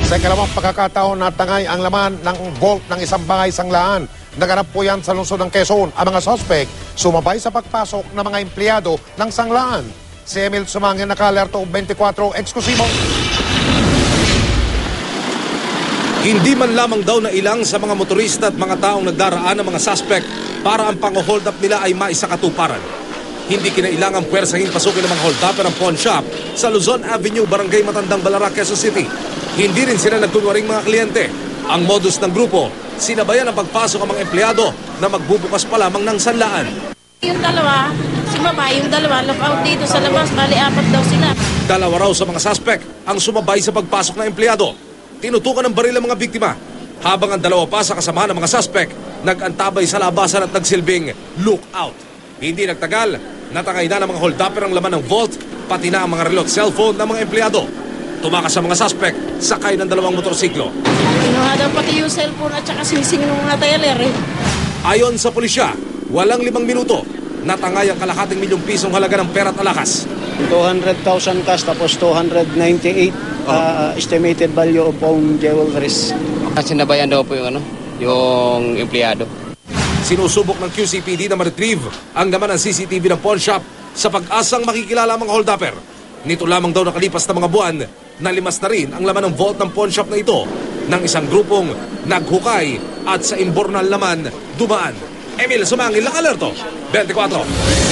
Sa ikalawang pagkakataon natangay ang laman ng vault ng isang bahay sanglaan. Naganap po yan sa lungsod ng Quezon. Ang mga suspect sumabay sa pagpasok ng mga empleyado ng sanglaan. Si Emil Sumangin, naka-alerto 24, eksklusibo. Hindi man lamang daw na ilang sa mga motorista at mga taong nagdaraan ng mga suspect para ang pang-hold up nila ay maisakatuparan. Hindi kinailangang puwersahin pasukin ng mga hold-upper ang pawn shop sa Luzon Avenue, Barangay Matandang Balara, Quezon City. Hindi rin sila nagkunwaring mga kliyente. Ang modus ng grupo, sinabayan ang pagpasok ang mga empleyado na magbubukas pa lamang ng sanlaan. Yung dalawa, sumabay, yung dalawa, lockout dito sa labas, bali apat daw sila. Dalawa raw sa mga suspect ang sumabay sa pagpasok ng empleyado. Tinutukan ng baril ang mga biktima. Habang ang dalawa pa sa kasamahan ng mga suspect, nag-antabay sa labasan at nagsilbing lookout. Hindi nagtagal, natangay na ng mga hold-upper ang laman ng vault, pati na ang mga relo at cellphone ng mga empleyado. Tumakas sa mga suspect, sakay ng dalawang motorsiklo. Kinuha daw pati yung cellphone at saka sinising ng mga tayaler eh. Ayon sa pulisya, walang 5 minuto, natangay ang kalahating milyong pisong halaga ng pera at alahas. 200,000 cash tapos 298 estimated value of own jewelries. Sinabayan daw po yung empleyado. Sinusubok ng QCPD na ma-retrieve ang laman ng CCTV ng pawn shop sa pag-asang makikilala ang mga hold-upper. Nito lamang daw nakalipas na mga buwan, nalimas na rin ang laman ng vault ng pawn shop na ito ng isang grupong naghukay at sa imbornal naman dumaan. Emil Sumangil, naka-alerto, 24.